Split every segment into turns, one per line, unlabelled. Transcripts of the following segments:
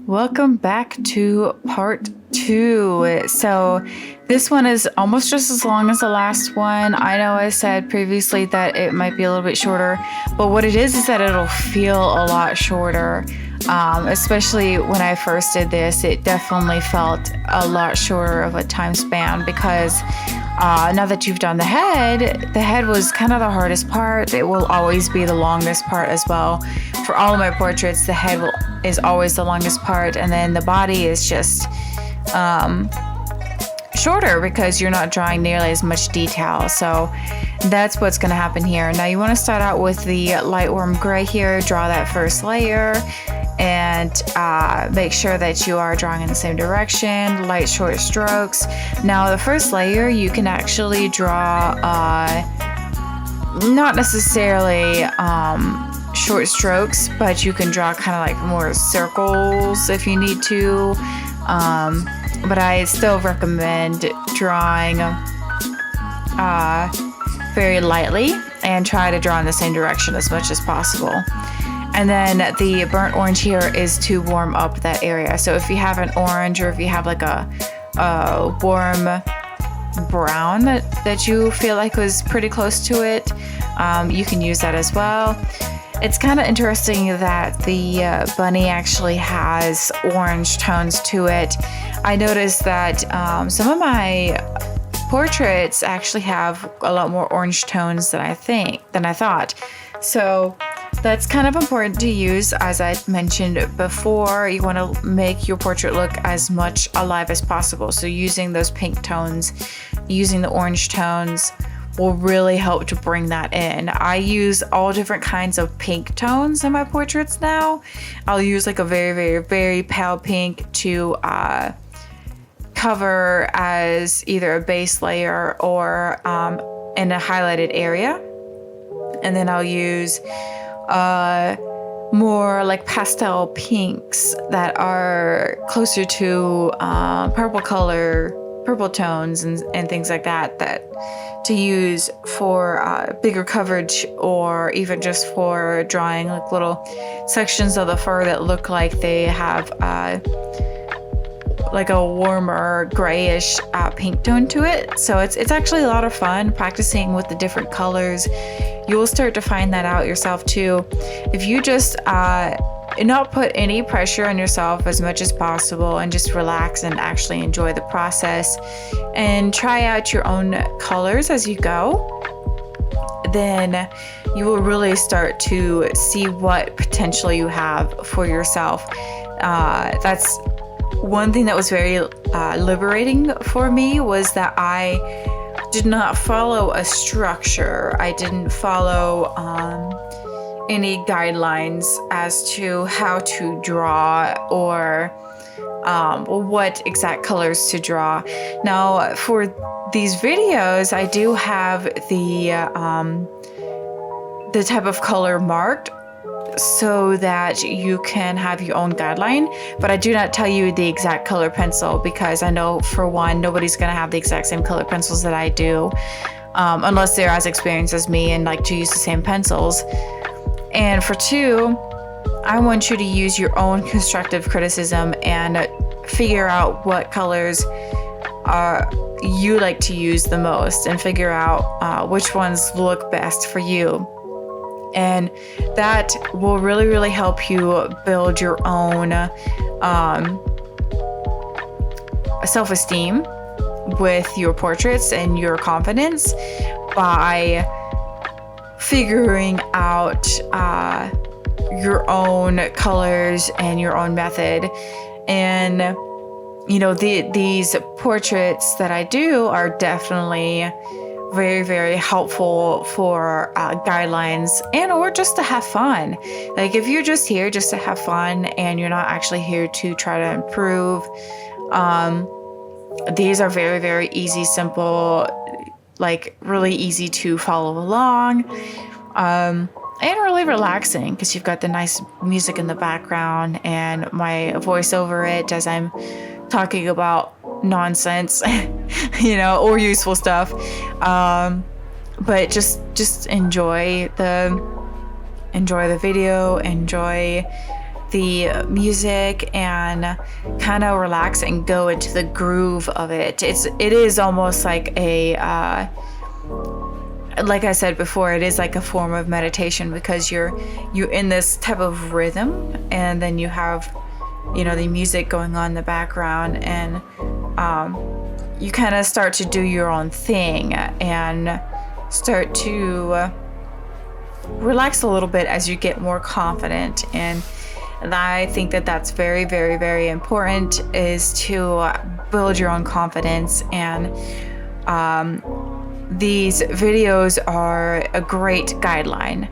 Welcome back to part 2. So this one is almost just as long as the last one. I know I said previously that it might be a little bit shorter, but what it is that it'll feel a lot shorter. Especially when I first did this, it definitely felt a lot shorter of a time span because now that you've done the head was kind of the hardest part. It will always be the longest part as well. For all of my portraits, the head is always the longest part, and then the body is just shorter because you're not drawing nearly as much detail. So that's what's going to happen here. Now you want to start out with the light warm gray here, draw that first layer, and make sure that you are drawing in the same direction, light short strokes. Now the first layer you can actually draw not necessarily short strokes, but you can draw kind of like more circles if you need to, but I still recommend drawing very lightly and try to draw in the same direction as much as possible. And then the burnt orange here is to warm up that area. So if you have an orange, or if you have like a warm brown that you feel like was pretty close to it, you can use that as well. It's kind of interesting that the bunny actually has orange tones to it. I noticed that some of my portraits actually have a lot more orange tones than I thought. So that's kind of important to use. As I mentioned before, you want to make your portrait look as much alive as possible. So using those pink tones, using the orange tones will really help to bring that in. I use all different kinds of pink tones in my portraits now. I'll use like a very, very, very pale pink to cover as either a base layer or in a highlighted area. And then I'll use more like pastel pinks that are closer to purple tones and things like that to use for bigger coverage, or even just for drawing like little sections of the fur that look like they have like a warmer grayish pink tone to it. So it's actually a lot of fun practicing with the different colors. You will start to find that out yourself too. If you just not put any pressure on yourself as much as possible and just relax and actually enjoy the process and try out your own colors as you go, then you will really start to see what potential you have for yourself. That's one thing that was very liberating for me, was that I did not follow a structure. I didn't follow any guidelines as to how to draw or what exact colors to draw. Now for these videos, I do have the type of color marked so that you can have your own guideline, but I do not tell you the exact color pencil, because I know for one, nobody's gonna have the exact same color pencils that I do, unless they're as experienced as me and like to use the same pencils. And for two, I want you to use your own constructive criticism and figure out what colors you like to use the most, and figure out which ones look best for you. And that will really, really help you build your own self-esteem with your portraits and your confidence by figuring out your own colors and your own method. And you know, these portraits that I do are definitely very, very helpful for guidelines and or just to have fun. Like if you're just here just to have fun and you're not actually here to try to improve, these are very, very easy, simple, like really easy to follow along, and really relaxing because you've got the nice music in the background and my voice over it as I'm talking about nonsense, you know, or useful stuff. But just enjoy the video, enjoy the music and kind of relax and go into the groove of it. It is almost like a like I said before, it is like a form of meditation, because you're in this type of rhythm, and then you have, you know, the music going on in the background, and you kind of start to do your own thing and start to relax a little bit as you get more confident. And I think that that's very, very, very important, is to build your own confidence. And these videos are a great guideline.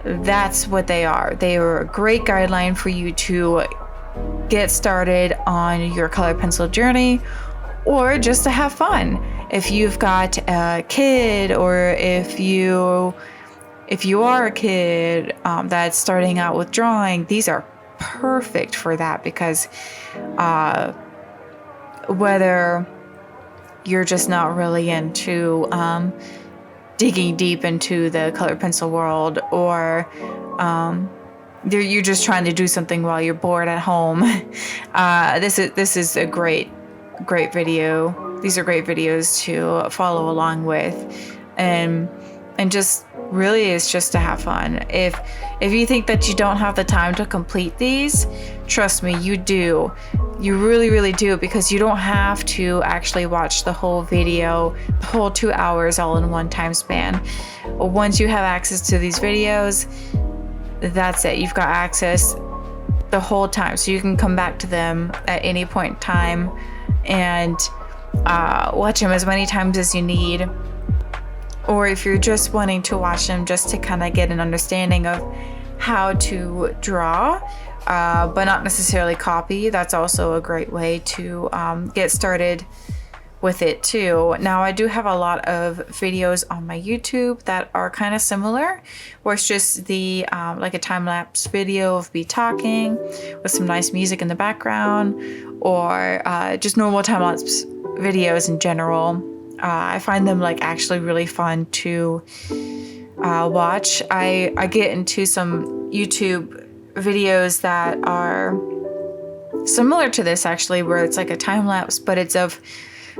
That's what they are. They are a great guideline for you to get started on your colored pencil journey, or just to have fun. If you've got a kid, or if you are a kid that's starting out with drawing, these are perfect for that, because whether you're just not really into digging deep into the colored pencil world, or you're just trying to do something while you're bored at home, this is a great video. These are great videos to follow along with, and just really is just to have fun. If you think that you don't have the time to complete these, trust me, you do. You really, really do, because you don't have to actually watch the whole video, the whole 2 hours all in one time span. Once you have access to these videos, that's it. You've got access the whole time, so you can come back to them at any point in time and watch them as many times as you need. Or if you're just wanting to watch them just to kind of get an understanding of how to draw, but not necessarily copy, that's also a great way to get started with it too. Now, I do have a lot of videos on my YouTube that are kind of similar, where it's just the like a time-lapse video of me talking with some nice music in the background, or just normal time-lapse videos in general. I find them like actually really fun to watch. I get into some YouTube videos that are similar to this, actually, where it's like a time lapse, but it's of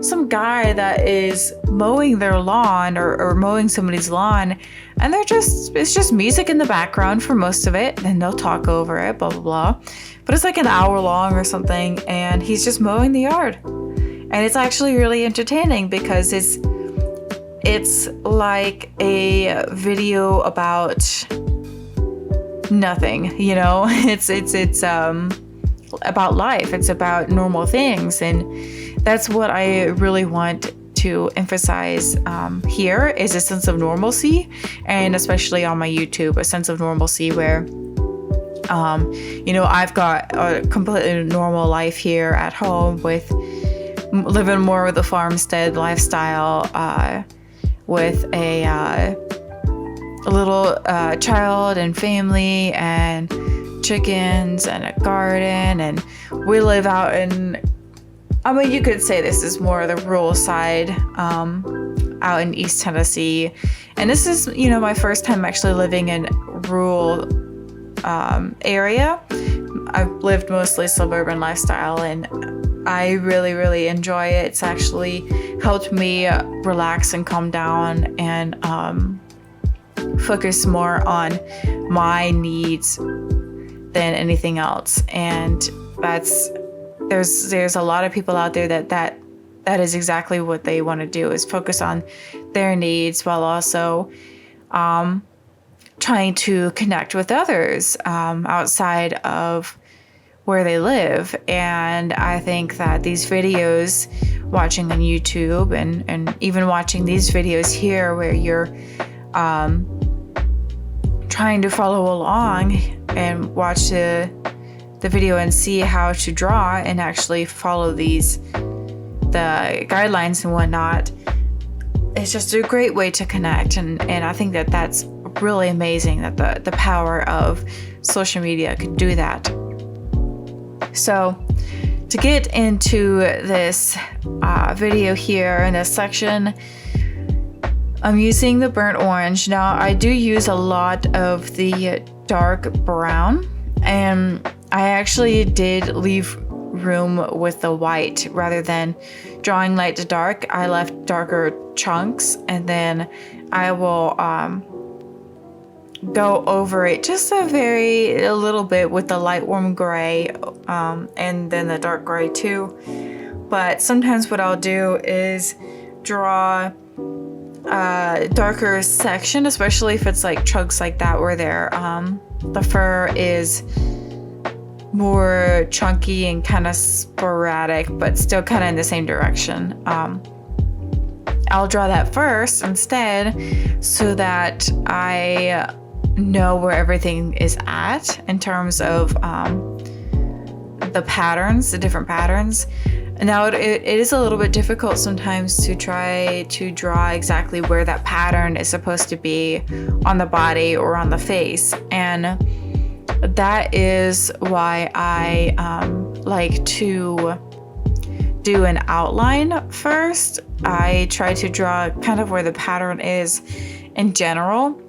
some guy that is mowing their lawn, or mowing somebody's lawn, and it's just music in the background for most of it, and they'll talk over it, blah blah blah, but it's like an hour long or something, and he's just mowing the yard. And it's actually really entertaining, because it's like a video about nothing, you know. It's about life. It's about normal things, and that's what I really want to emphasize here, is a sense of normalcy, and especially on my YouTube, a sense of normalcy where you know, I've got a completely normal life here at home, with living more of the farmstead lifestyle, with a little child and family and chickens and a garden, and we live out in, I mean, you could say this is more of the rural side, out in East Tennessee, and this is, you know, my first time actually living in rural area. I've lived mostly suburban lifestyle, and I really, really enjoy it. It's actually helped me relax and calm down, and focus more on my needs than anything else. And there's a lot of people out there that is exactly what they want to do, is focus on their needs while also trying to connect with others outside of where they live. And I think that these videos, watching on YouTube, and even watching these videos here, where you're trying to follow along and watch the video and see how to draw and actually follow the guidelines and whatnot, it's just a great way to connect. And I think that that's really amazing, that the power of social media can do that. So to get into this video here in this section, I'm using the burnt orange. Now, I do use a lot of the dark brown, and I actually did leave room with the white rather than drawing light to dark. I left darker chunks, and then I will go over it just a little bit with the light warm gray, and then the dark gray too. But sometimes what I'll do is draw a darker section, especially if it's like chunks like that where the fur is more chunky and kind of sporadic, but still kind of in the same direction. I'll draw that first instead, so that I know where everything is at in terms of the patterns, the different patterns. Now it is a little bit difficult sometimes to try to draw exactly where that pattern is supposed to be on the body or on the face, and that is why I like to do an outline first. I try to draw kind of where the pattern is in general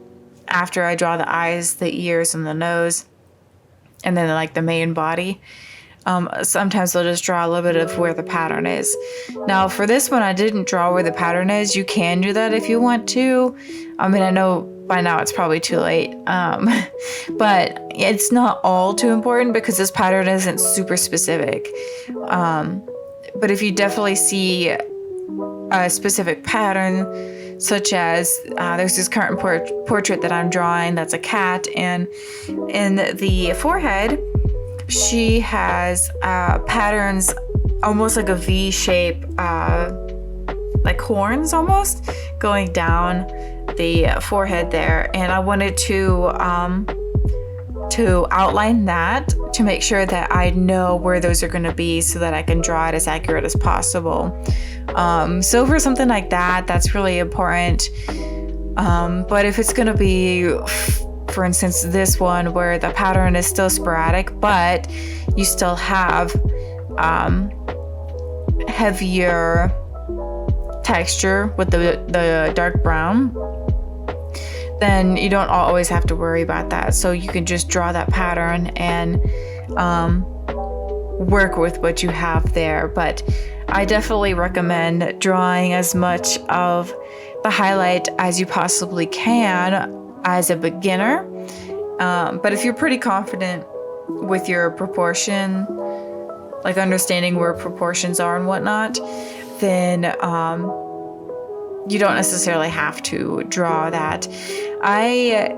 after I draw the eyes, the ears, and the nose, and then like the main body. Sometimes I'll just draw a little bit of where the pattern is. Now for this one, I didn't draw where the pattern is. You can do that if you want to. I mean, I know by now it's probably too late, but it's not all too important because this pattern isn't super specific. But if you definitely see a specific pattern, such as there's this current portrait that I'm drawing that's a cat, and in the forehead, she has patterns almost like a V shape, like horns almost, going down the forehead there. And I wanted to outline that to make sure that I know where those are going to be so that I can draw it as accurate as possible. So for something like that, that's really important. But if it's going to be, for instance, this one where the pattern is still sporadic, but you still have heavier texture with the dark brown, then you don't always have to worry about that. So you can just draw that pattern and work with what you have there. But I definitely recommend drawing as much of the highlight as you possibly can as a beginner. But if you're pretty confident with your proportion, like understanding where proportions are and whatnot, then you don't necessarily have to draw that. I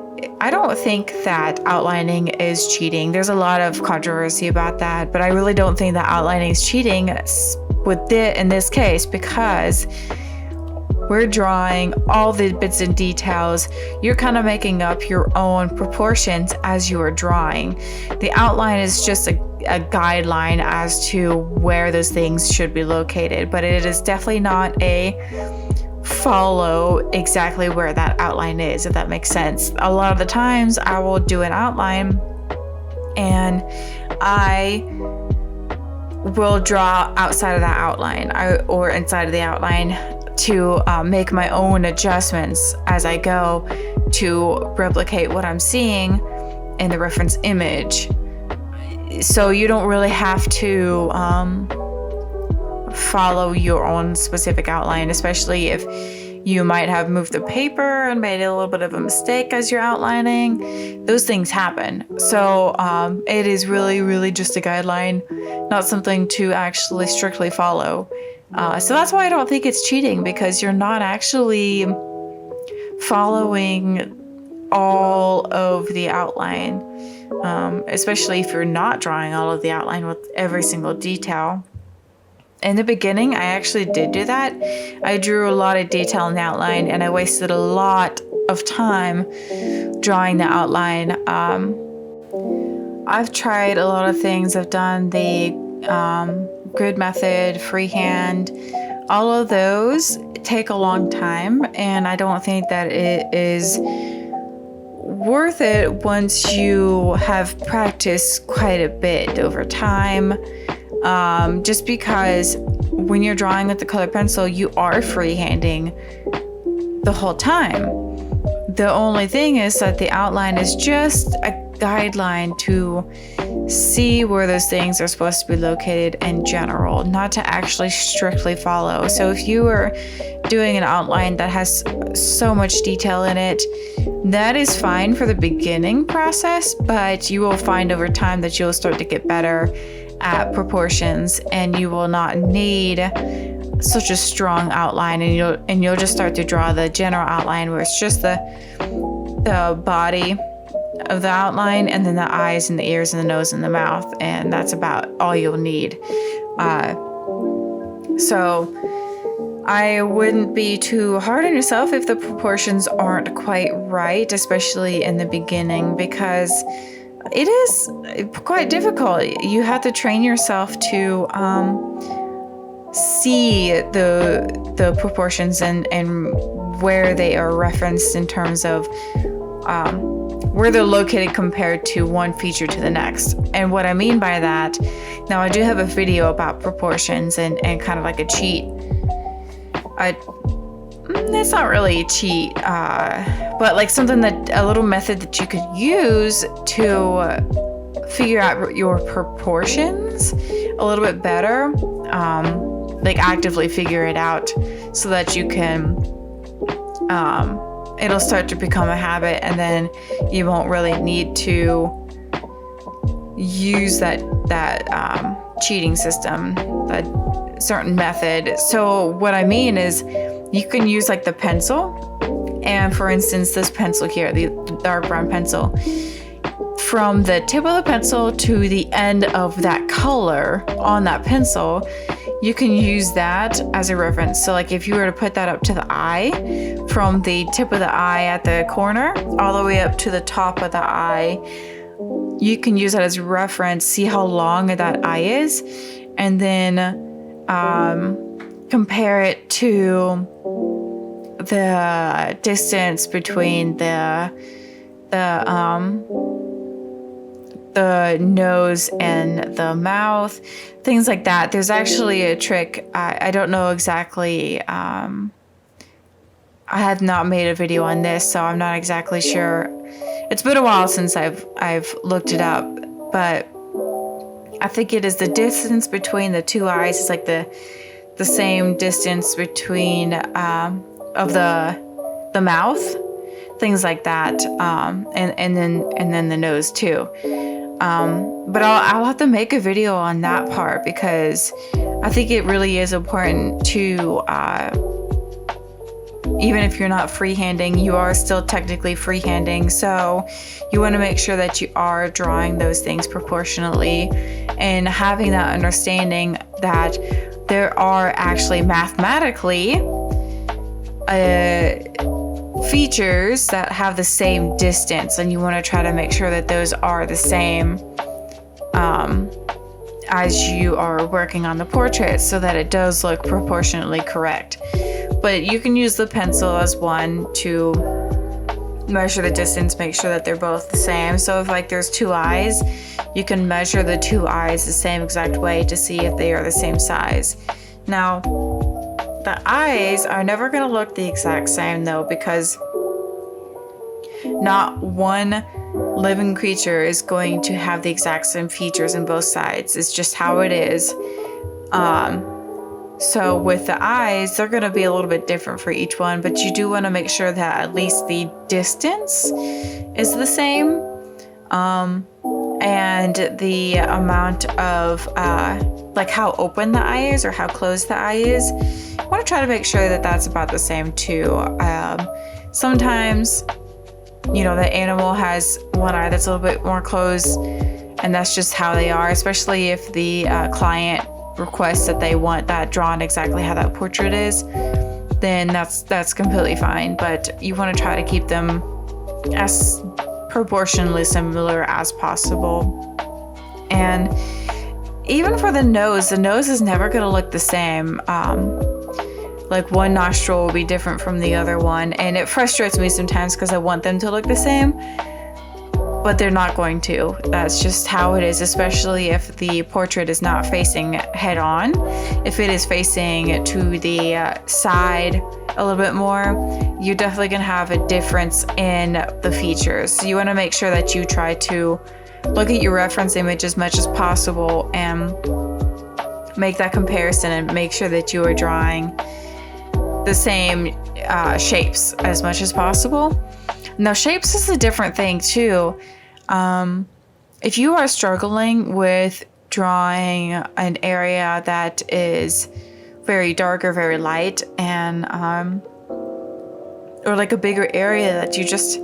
don't think that outlining is cheating. There's a lot of controversy about that, but I really don't think that outlining is cheating in this case, because we're drawing all the bits and details. You're kind of making up your own proportions as you are drawing. The outline is just a guideline as to where those things should be located, but it is definitely not a follow exactly where that outline is, if that makes sense. A lot of the times I will do an outline and I will draw outside of that outline or inside of the outline to make my own adjustments as I go to replicate what I'm seeing in the reference image. So you don't really have to follow your own specific outline, especially if you might have moved the paper and made a little bit of a mistake as you're outlining. Those things happen. So it is really, really just a guideline, not something to actually strictly follow. So that's why I don't think it's cheating, because you're not actually following all of the outline, especially if you're not drawing all of the outline with every single detail. In the beginning, I actually did do that. I drew a lot of detail in the outline, and I wasted a lot of time drawing the outline. I've tried a lot of things. I've done the grid method, freehand. All of those take a long time, and I don't think that it is worth it once you have practiced quite a bit over time. Just because when you're drawing with the colored pencil, you are freehanding the whole time. The only thing is that the outline is just a guideline to see where those things are supposed to be located in general, not to actually strictly follow. So if you are doing an outline that has so much detail in it, that is fine for the beginning process, but you will find over time that you'll start to get better at proportions, and you will not need such a strong outline, and you'll just start to draw the general outline where it's just the body of the outline, and then the eyes and the ears and the nose and the mouth, and that's about all you'll need. So I wouldn't be too hard on yourself if the proportions aren't quite right, especially in the beginning, because it is quite difficult. You have to train yourself to see the proportions and where they are referenced in terms of where they're located compared to one feature to the next. And what I mean by that, now I do have a video about proportions and kind of like a cheat. It's not really a cheat, but like something a little method that you could use to figure out your proportions a little bit better, like actively figure it out so that you can, it'll start to become a habit, and then you won't really need to use that cheating system, that certain method. So what I mean is you can use like the pencil, and for instance this pencil here, the dark brown pencil, from the tip of the pencil to the end of that color on that pencil, you can use that as a reference. So like if you were to put that up to the eye, from the tip of the eye at the corner all the way up to the top of the eye, you can use that as a reference, see how long that eye is, and then compare it to the distance between the nose and the mouth, things like that. There's actually a trick. I don't know exactly. I have not made a video on this, so I'm not exactly sure. It's been a while since I've looked it up, but I think it is the distance between the two eyes is like the same distance between of the mouth, things like that, and then the nose too. But I'll have to make a video on that part, because I think it really is important to, even if you're not freehanding, you are still technically freehanding. So you want to make sure that you are drawing those things proportionately, and having that understanding that there are actually mathematically features that have the same distance, and you want to try to make sure that those are the same as you are working on the portrait, so that it does look proportionately correct. But you can use the pencil as one to measure the distance, make sure that they're both the same. So if like there's two eyes, you can measure the two eyes the same exact way to see if they are the same size. Now, the eyes are never going to look the exact same though, because not one living creature is going to have the exact same features in both sides. It's just how it is. So with the eyes, they're going to be a little bit different for each one, but you do want to make sure that at least the distance is the same. And the amount of like how open the eye is or how closed the eye is, you want to try to make sure that that's about the same too. Sometimes, you know, the animal has one eye that's a little bit more closed, and that's just how they are, especially if the client requests that they want that drawn exactly how that portrait is, then that's completely fine. But you want to try to keep them as proportionally similar as possible. And even for the nose is never going to look the same. Like one nostril will be different from the other one, and it frustrates me sometimes because I want them to look the same, but they're not going to. That's just how it is, especially if the portrait is not facing head on. If it is facing to the side a little bit more, you're definitely going to have a difference in the features. So you want to make sure that you try to look at your reference image as much as possible and make that comparison and make sure that you are drawing the same shapes as much as possible. Now, shapes is a different thing too. If you are struggling with drawing an area that is very dark or very light, and or like a bigger area that you just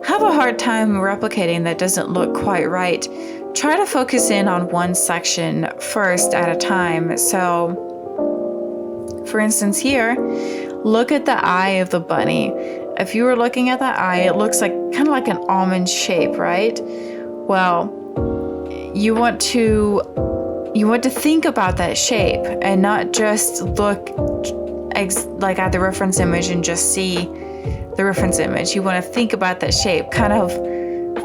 have a hard time replicating that doesn't look quite right, try to focus in on one section first at a time. So, for instance here, look at the eye of the bunny. If you were looking at that eye, it looks like kind of like an almond shape, right? Well, you want to think about that shape and not just look like at the reference image and just see the reference image. You want to think about that shape, kind of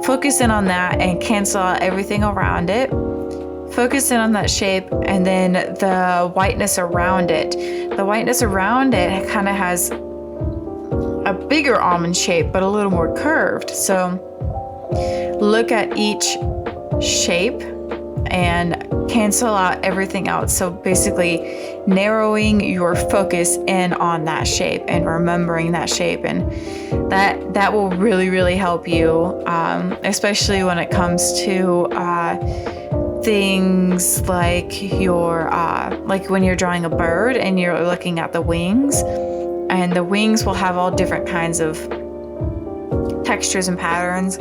focus in on that and cancel out everything around it. Focus in on that shape, and then the whiteness around it. The whiteness around it kind of has a bigger almond shape, but a little more curved. So look at each shape and cancel out everything else. So basically narrowing your focus in on that shape and remembering that shape, and that will really help you, especially when it comes to things like your like when you're drawing a bird and you're looking at the wings, and the wings will have all different kinds of textures and patterns.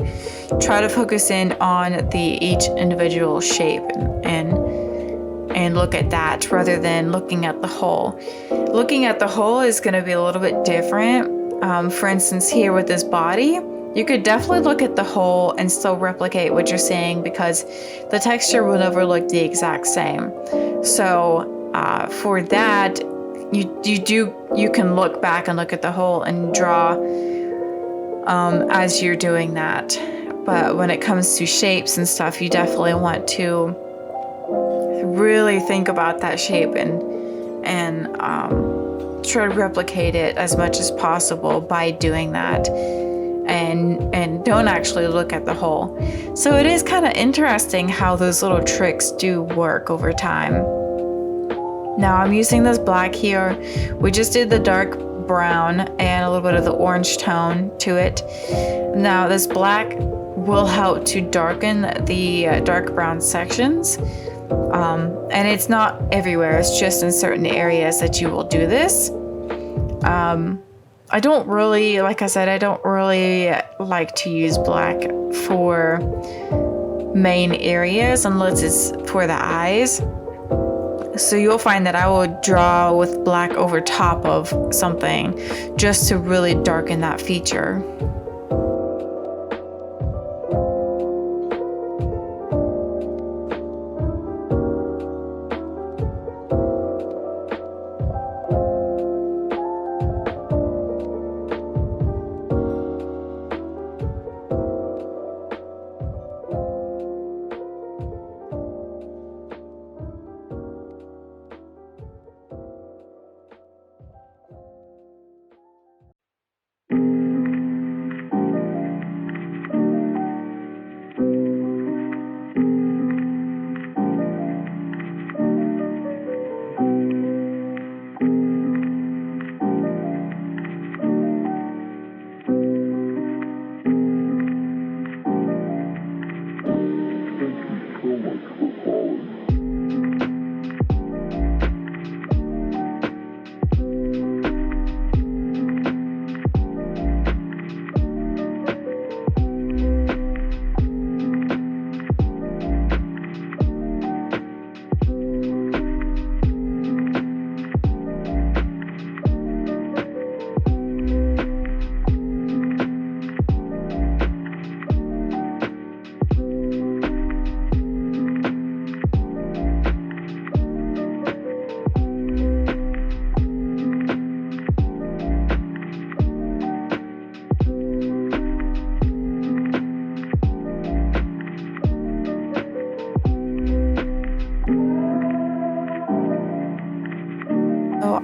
Try to focus in on each individual shape and look at that rather than looking at the whole. Looking at the whole is going to be a little bit different. For instance, here with this body, you could definitely look at the whole and still replicate what you're saying, because the texture will never look the exact same. So for that, you can look back and look at the whole and draw as you're doing that. But when it comes to shapes and stuff, you definitely want to really think about that shape and try to replicate it as much as possible by doing that, and don't actually look at the whole. So it is kind of interesting how those little tricks do work over time. Now I'm using this black here. We just did the dark brown and a little bit of the orange tone to it. Now this black will help to darken the dark brown sections. And it's not everywhere, it's just in certain areas that you will do this. I don't really, like I said, I don't really like to use black for main areas unless it's for the eyes. So you'll find that I will draw with black over top of something just to really darken that feature.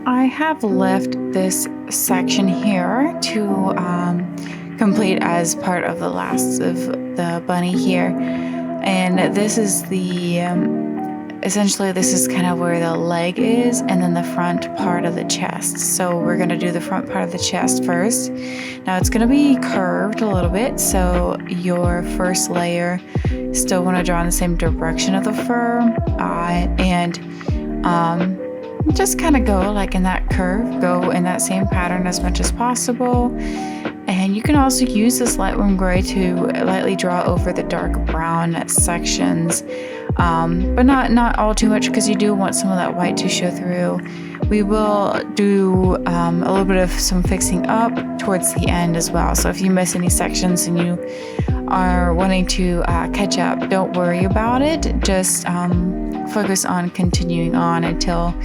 I have left this section here to complete as part of the last of the bunny here. And this is the essentially this is kind of where the leg is, and then the front part of the chest. So we're going to do the front part of the chest first. Now it's going to be curved a little bit, so your first layer still want to draw in the same direction of the fur, and just kind of go like in that curve, go in that same pattern as much as possible. And you can also use this light warm gray to lightly draw over the dark brown sections, but not all too much, because you do want some of that white to show through. We will do a little bit of some fixing up towards the end as well. So if you miss any sections and you are wanting to catch up, don't worry about it. Just focus on continuing on until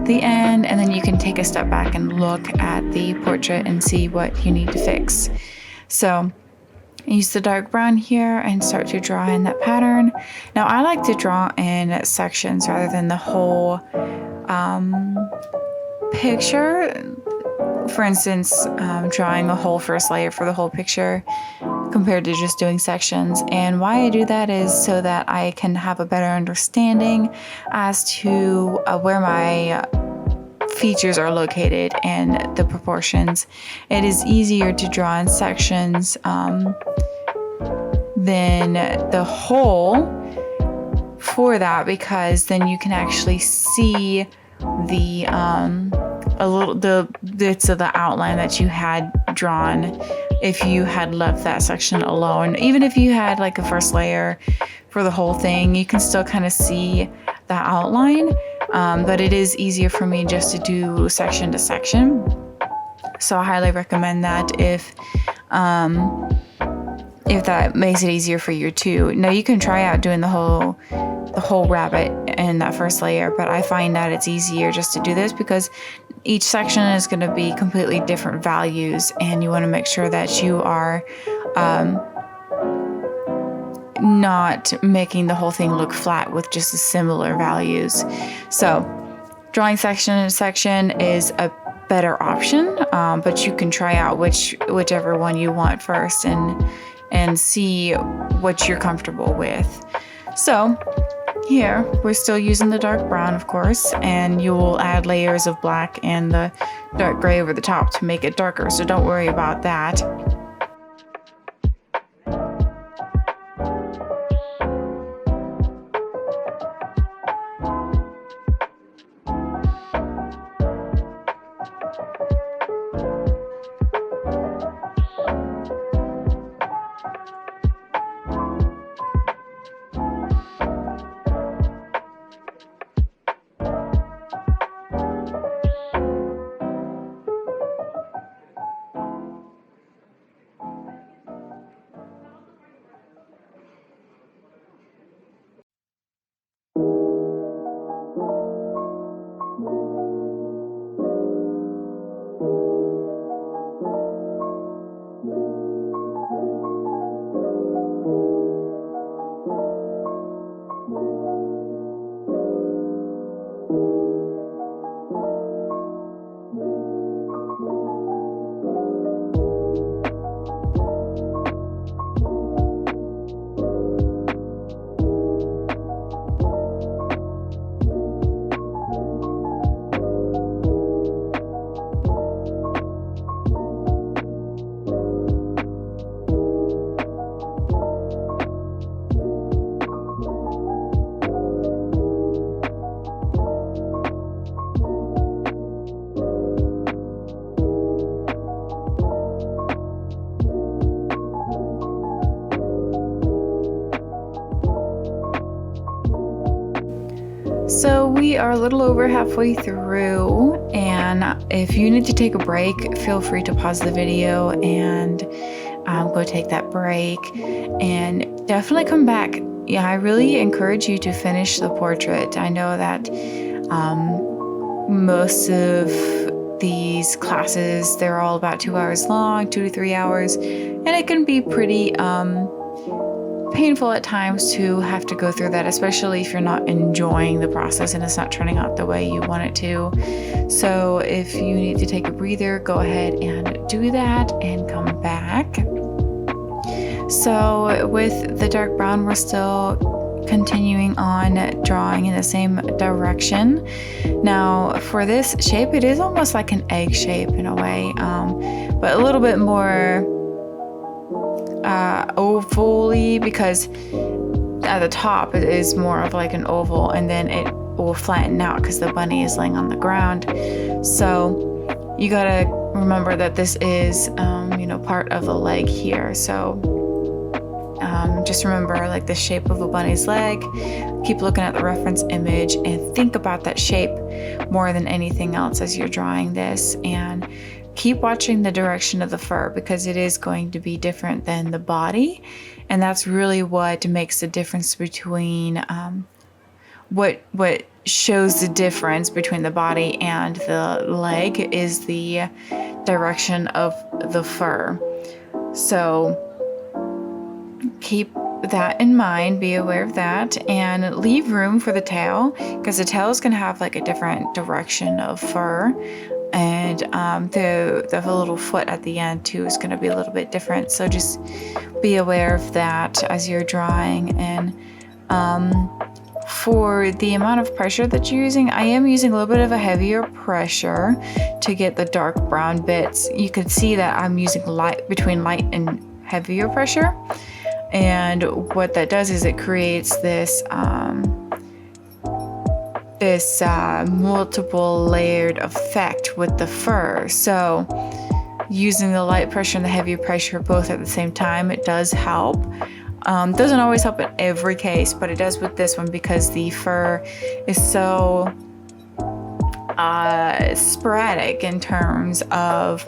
the end, and then you can take a step back and look at the portrait and see what you need to fix. So use the dark brown here and start to draw in that pattern. Now I like to draw in sections rather than the whole picture. For instance, drawing a whole first layer for the whole picture compared to just doing sections. And why I do that is so that I can have a better understanding as to where my features are located and the proportions. It is easier to draw in sections than the whole for that, because then you can actually see the bits of the outline that you had drawn if you had left that section alone. Even if you had like a first layer for the whole thing, you can still kind of see the outline, but it is easier for me just to do section to section. So I highly recommend that if that makes it easier for you too. Now you can try out doing the whole rabbit in that first layer, but I find that it's easier just to do this because each section is going to be completely different values, and you want to make sure that you are not making the whole thing look flat with just the similar values. So drawing section to section is a better option, but you can try out whichever one you want first and see what you're comfortable with. So here we're still using the dark brown, of course, and you will add layers of black and the dark gray over the top to make it darker, so don't worry about that. So we are a little over halfway through, and if you need to take a break, feel free to pause the video and go take that break, and definitely come back. Yeah, I really encourage you to finish the portrait. I know that most of these classes, they're all about 2 hours long, 2 to 3 hours, and it can be pretty painful at times to have to go through that, especially if you're not enjoying the process and it's not turning out the way you want it to. So if you need to take a breather, go ahead and do that and come back. So with the dark brown, we're still continuing on drawing in the same direction. Now for this shape, it is almost like an egg shape in a way, but a little bit more oval-y, because at the top it is more of like an oval, and then it will flatten out because the bunny is laying on the ground. So you gotta remember that this is part of the leg here. So just remember like the shape of a bunny's leg. Keep looking at the reference image and think about that shape more than anything else as you're drawing this, and keep watching the direction of the fur, because it is going to be different than the body, and that's really what makes the difference between what shows the difference between the body and the leg is the direction of the fur. So keep that in mind, be aware of that, and leave room for the tail, because the tail is going to have like a different direction of fur, and the little foot at the end too is going to be a little bit different. So just be aware of that as you're drawing. And for the amount of pressure that you're using, I am using a little bit of a heavier pressure to get the dark brown bits. You can see that I'm using between light and heavier pressure, and what that does is it creates this multiple layered effect with the fur. So using the light pressure and the heavy pressure both at the same time, it does help. Doesn't always help in every case, but it does with this one, because the fur is so sporadic in terms of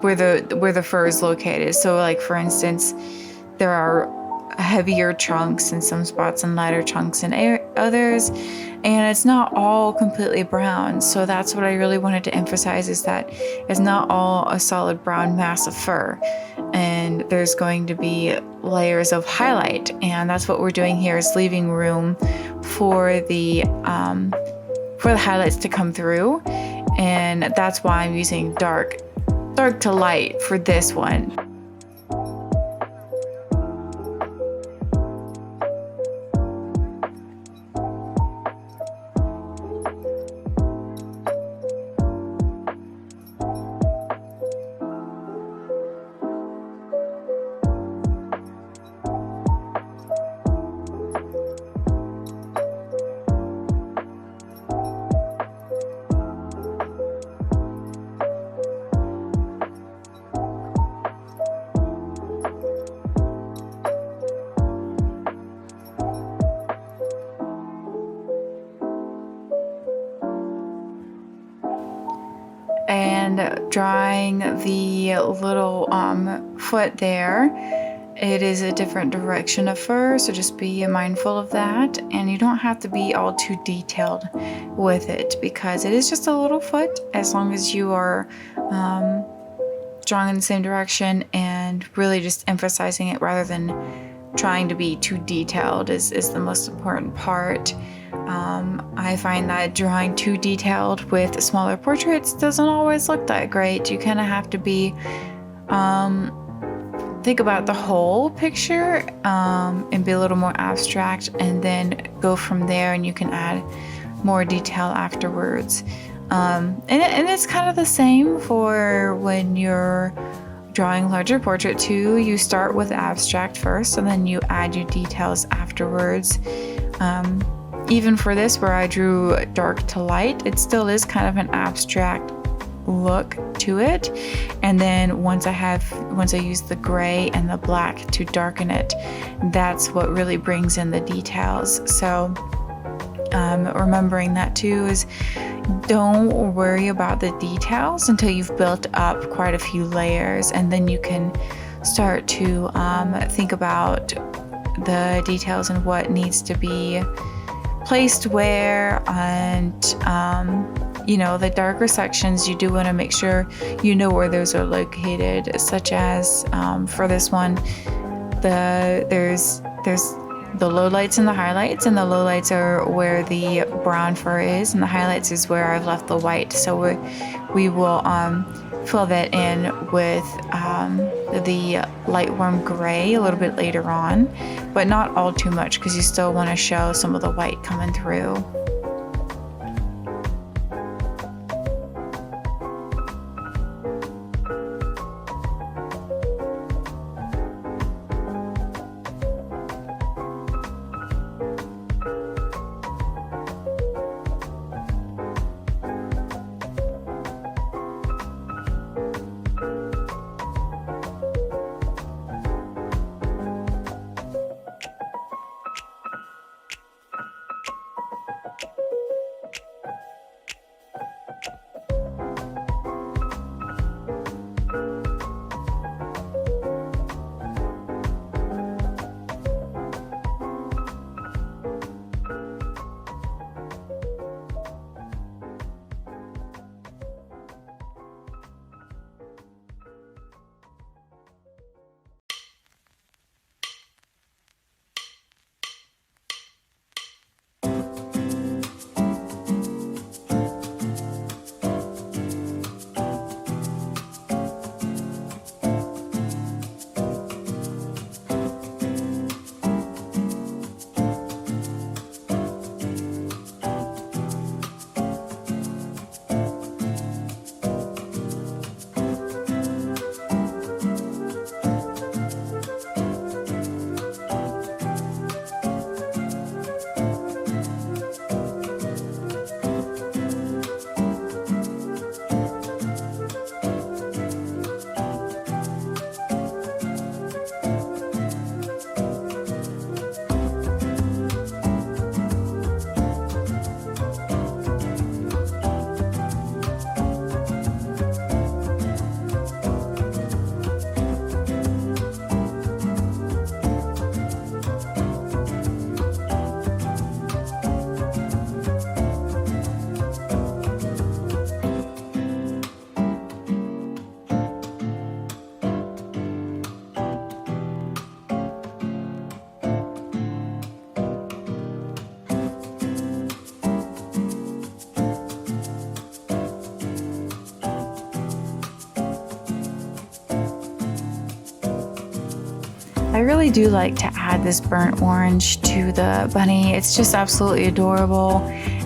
where the fur is located. So like for instance, there are heavier chunks in some spots and lighter chunks in others, and it's not all completely brown. So that's what I really wanted to emphasize, is that it's not all a solid brown mass of fur, and there's going to be layers of highlight, and that's what we're doing here, is leaving room for the highlights to come through, and that's why I'm using dark to light for this one. And drawing the little foot there, it is a different direction of fur, so just be mindful of that. And you don't have to be all too detailed with it, because it is just a little foot, as long as you are drawing in the same direction and really just emphasizing it rather than trying to be too detailed is the most important part. I find that drawing too detailed with smaller portraits doesn't always look that great. You kind of have to be think about the whole picture and be a little more abstract, and then go from there, and you can add more detail afterwards. And it's kind of the same for when you're drawing larger portrait too. You start with abstract first, and then you add your details afterwards. Even for this, where I drew dark to light, it still is kind of an abstract look to it. And then once I use the gray and the black to darken it, that's what really brings in the details. So remembering that too is, don't worry about the details until you've built up quite a few layers, and then you can start to think about the details and what needs to be placed where. And the darker sections, you do want to make sure you know where those are located, such as for this one, there's the lowlights and the highlights, and the lowlights are where the brown fur is, and the highlights is where I've left the white. So we will fill that in with the light warm gray a little bit later on, but not all too much because you still want to show some of the white coming through. I really do like to add this burnt orange to the bunny. It's just absolutely adorable.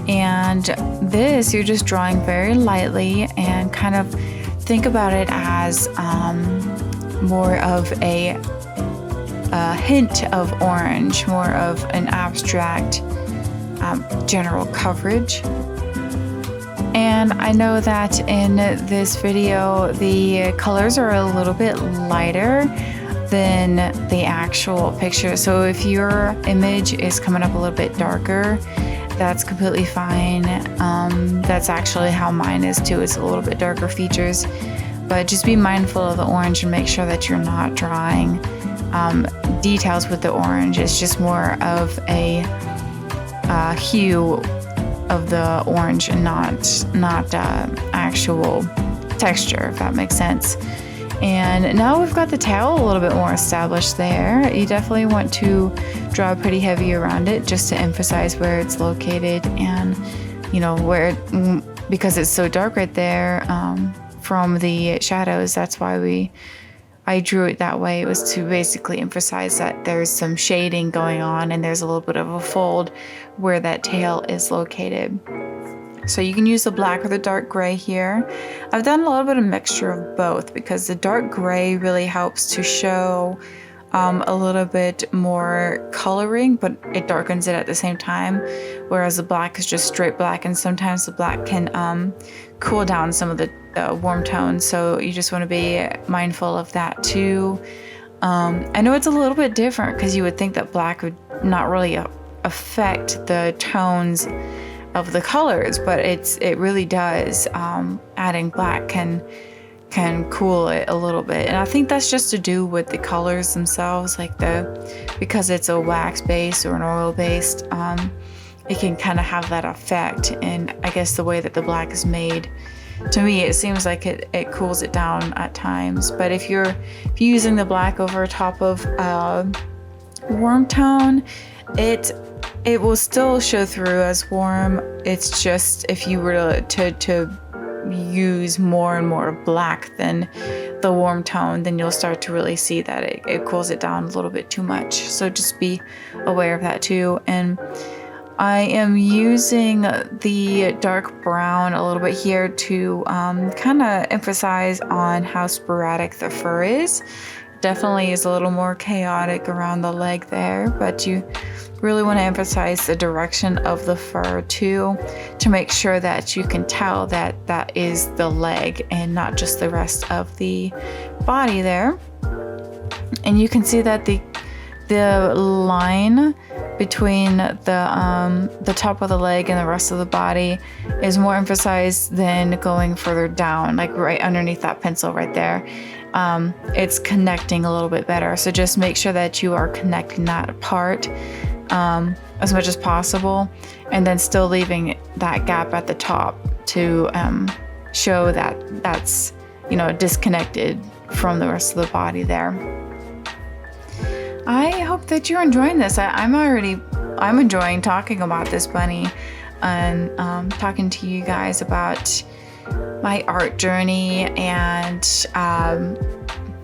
And this, you're just drawing very lightly and kind of think about it as more of a hint of orange, more of an abstract general coverage. And I know that in this video, the colors are a little bit lighter than the actual picture. So if your image is coming up a little bit darker, that's completely fine. That's actually how mine is too. It's a little bit darker features, but just be mindful of the orange and make sure that you're not drawing details with the orange. It's just more of a hue of the orange and not actual texture, if that makes sense. And now we've got the tail a little bit more established there. You definitely want to draw pretty heavy around it just to emphasize where it's located and, you know, because it's so dark right there from the shadows. That's why I drew it that way. It was to basically emphasize that there's some shading going on and there's a little bit of a fold where that tail is located. So you can use the black or the dark gray here. I've done a little bit of mixture of both because the dark gray really helps to show a little bit more coloring, but it darkens it at the same time, whereas the black is just straight black, and sometimes the black can cool down some of the warm tones, so you just want to be mindful of that too. I know it's a little bit different because you would think that black would not really affect the tones of the colors, but it really does. Adding black can cool it a little bit, and I think that's just to do with the colors themselves, like because it's a wax base or an oil based, it can kind of have that effect. And I guess the way that the black is made, to me it seems like it cools it down at times. But if you're using the black over top of warm tone, it will still show through as warm. It's just if you were to use more and more black than the warm tone, then you'll start to really see that it cools it down a little bit too much. So just be aware of that too. And I am using the dark brown a little bit here to kind of emphasize on how sporadic the fur is. Definitely is a little more chaotic around the leg there, but you really want to emphasize the direction of the fur too, to make sure that you can tell that that is the leg and not just the rest of the body there. And you can see that the line between the top of the leg and the rest of the body is more emphasized than going further down, like right underneath that pencil right there. It's connecting a little bit better. So just make sure that you are connecting that part as much as possible, and then still leaving that gap at the top to show that that's, you know, disconnected from the rest of the body there. I hope that you're enjoying this. I'm enjoying talking about this bunny and talking to you guys about my art journey and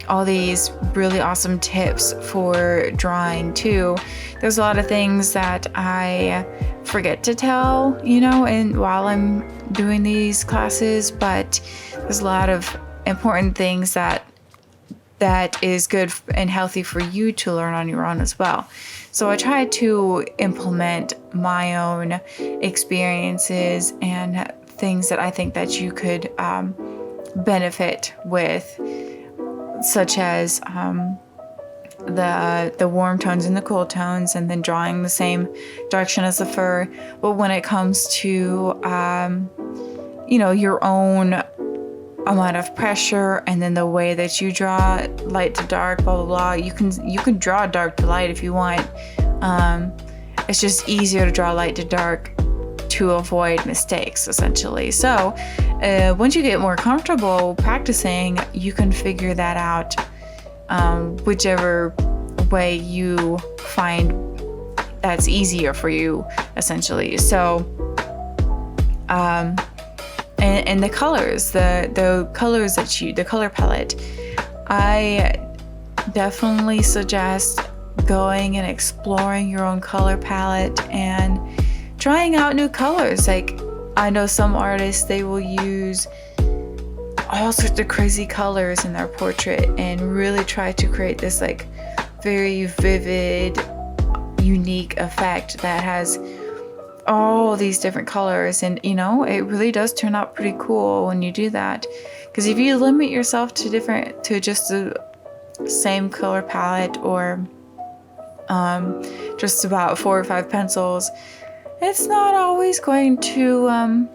all these really awesome tips for drawing too. There's a lot of things that I forget to tell, you know, and while I'm doing these classes, but there's a lot of important things that is good and healthy for you to learn on your own as well. So I try to implement my own experiences and things that I think that you could benefit with, such as the warm tones and the cool tones, and then drawing the same direction as the fur. But when it comes to you know, your own amount of pressure, and then the way that you draw light to dark, blah blah blah, you can draw dark to light if you want. It's just easier to draw light to dark to avoid mistakes, essentially. So once you get more comfortable practicing, you can figure that out whichever way you find that's easier for you, essentially. So and the colors, the colors that the color palette, I definitely suggest going and exploring your own color palette and trying out new colors. Like, I know some artists, they will use all sorts of crazy colors in their portrait and really try to create this like very vivid, unique effect that has all these different colors. And you know, it really does turn out pretty cool when you do that, because if you limit yourself to just the same color palette, or just about 4 or 5 pencils, it's not always going to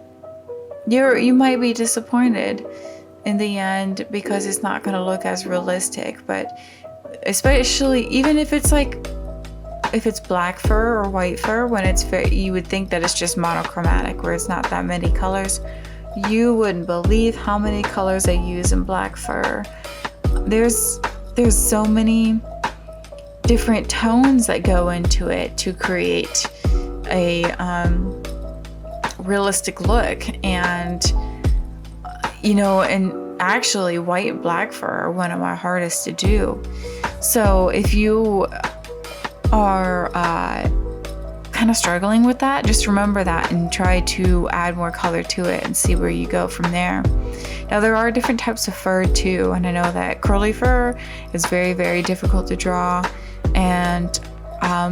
you might be disappointed in the end, because it's not going to look as realistic. But especially even if it's black fur or white fur, when it's you would think that it's just monochromatic, where it's not that many colors. You wouldn't believe how many colors I use in black fur. There's so many different tones that go into it to create a realistic look. And you know, and actually white and black fur are one of my hardest to do. So if you are kind of struggling with that, just remember that and try to add more color to it and see where you go from there. Now, there are different types of fur too, and I know that curly fur is very, very difficult to draw, and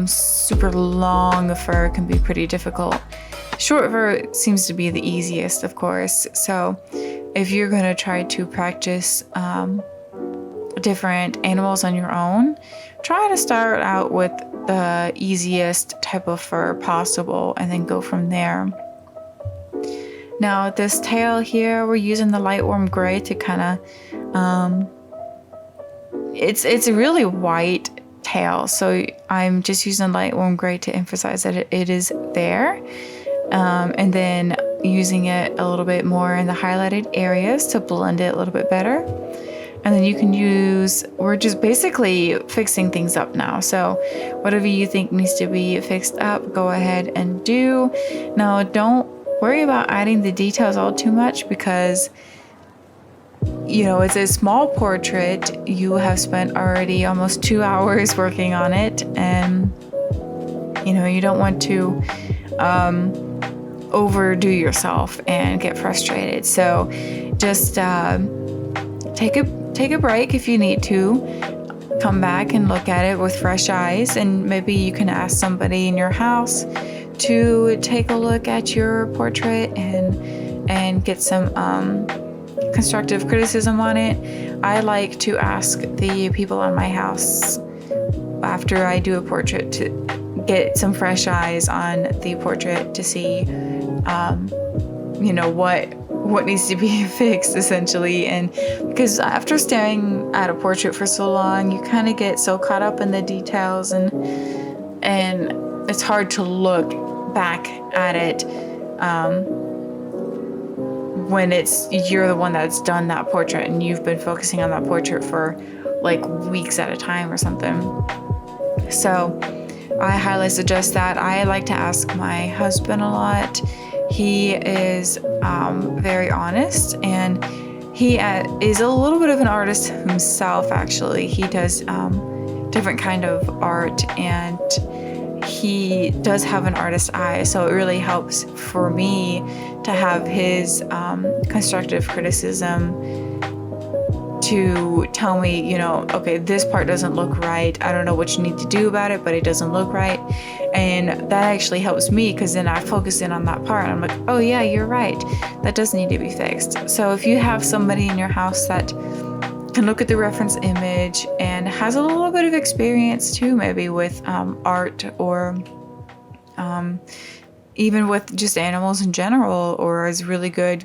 super long fur can be pretty difficult. Short fur seems to be the easiest, of course. So if you're going to try to practice different animals on your own, try to start out with the easiest type of fur possible and then go from there. Now, this tail here, we're using the light warm gray to kind of it's a really white tail, so I'm just using light warm gray to emphasize that it is there, and then using it a little bit more in the highlighted areas to blend it a little bit better. And then you can we're just basically fixing things up now. So whatever you think needs to be fixed up, go ahead and do. Now, don't worry about adding the details all too much, because it's a small portrait. You have spent already almost 2 hours working on it, and you don't want to overdo yourself and get frustrated. So just take a break if you need to. Come back and look at it with fresh eyes, and maybe you can ask somebody in your house to take a look at your portrait and get some constructive criticism on it. I like to ask the people in my house after I do a portrait to get some fresh eyes on the portrait to see what needs to be fixed, essentially. And because after staring at a portrait for so long, you kind of get so caught up in the details, and it's hard to look back at it when you're the one that's done that portrait and you've been focusing on that portrait for like weeks at a time or something. So I highly suggest that. I like to ask my husband a lot. He is very honest, and he is a little bit of an artist himself, actually. He does different kind of art, and he does have an artist eye, so it really helps for me to have his constructive criticism to tell me, okay, this part doesn't look right. I don't know what you need to do about it, but it doesn't look right. And that actually helps me, because then I focus in on that part. I'm like, oh yeah, you're right. That does need to be fixed. So if you have somebody in your house that can look at the reference image and has a little bit of experience too, maybe with art, or even with just animals in general, or is really good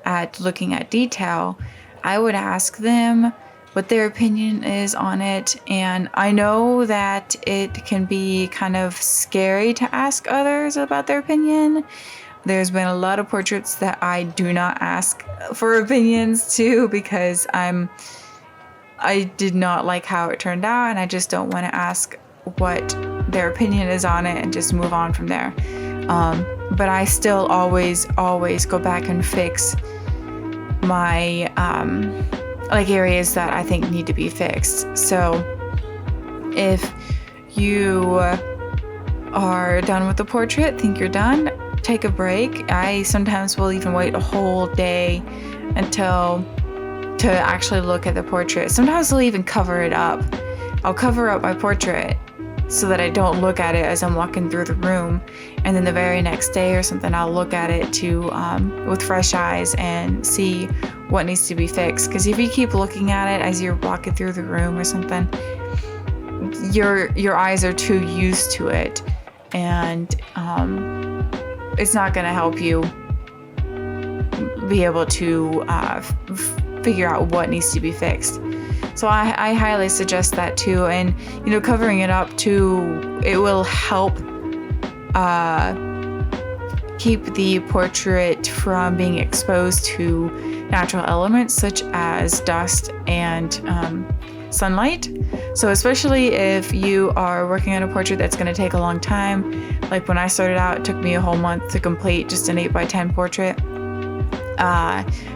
at looking at detail, I would ask them what their opinion is on it. And I know that it can be kind of scary to ask others about their opinion. There's been a lot of portraits that I do not ask for opinions to, because I did not like how it turned out, and I just don't want to ask what their opinion is on it and just move on from there. But I still always go back and fix my areas that I think need to be fixed. So if you are done with the portrait, think you're done, take a break. I sometimes will even wait a whole day to actually look at the portrait. Sometimes I'll even cover it up. I'll cover up my portrait so that I don't look at it as I'm walking through the room, and then the very next day or something I'll look at it with fresh eyes and see what needs to be fixed. Because if you keep looking at it as you're walking through the room or something, your eyes are too used to it, and it's not going to help you be able to figure out what needs to be fixed. So I highly suggest that too. And covering it up too, it will help keep the portrait from being exposed to natural elements such as dust and sunlight. So especially if you are working on a portrait that's going to take a long time, like when I started out, it took me a whole month to complete just an 8x10 portrait.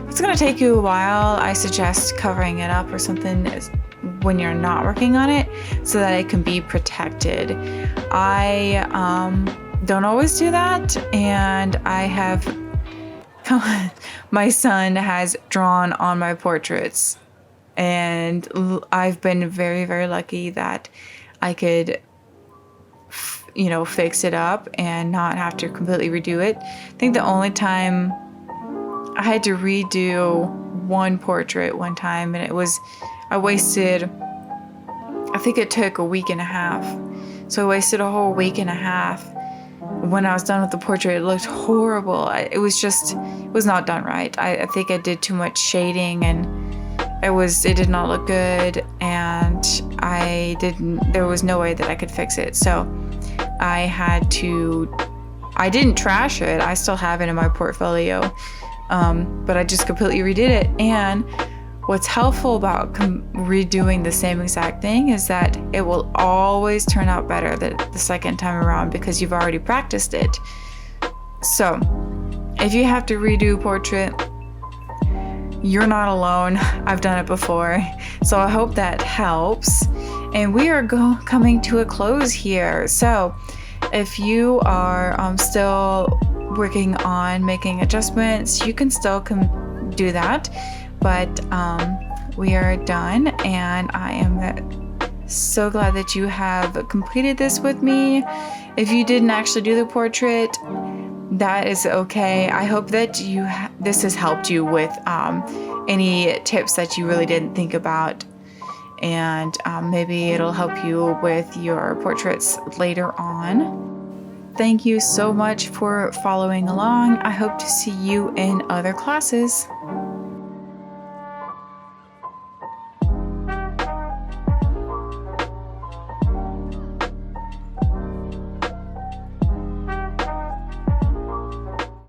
It's going to take you a while. I suggest covering it up or something when you're not working on it so that it can be protected. I don't always do that, and my son has drawn on my portraits, and I've been very, very lucky that I could fix it up and not have to completely redo it. I think the only time I had to redo one portrait one time, and I think it took a week and a half. So I wasted a whole week and a half. When I was done with the portrait, it looked horrible. It was not done right. I think I did too much shading, and it did not look good, and there was no way that I could fix it. So I didn't trash it. I still have it in my portfolio. But I just completely redid it. And what's helpful about redoing the same exact thing is that it will always turn out better the second time around, because you've already practiced it. So if you have to redo a portrait, you're not alone. I've done it before. So I hope that helps. And we are coming to a close here. So if you are still working on making adjustments, you can still do that. But we are done, and I am so glad that you have completed this with me. If you didn't actually do the portrait, that is okay. I hope that this has helped you with any tips that you really didn't think about, and maybe it'll help you with your portraits later on. Thank you so much for following along. I hope to see you in other classes.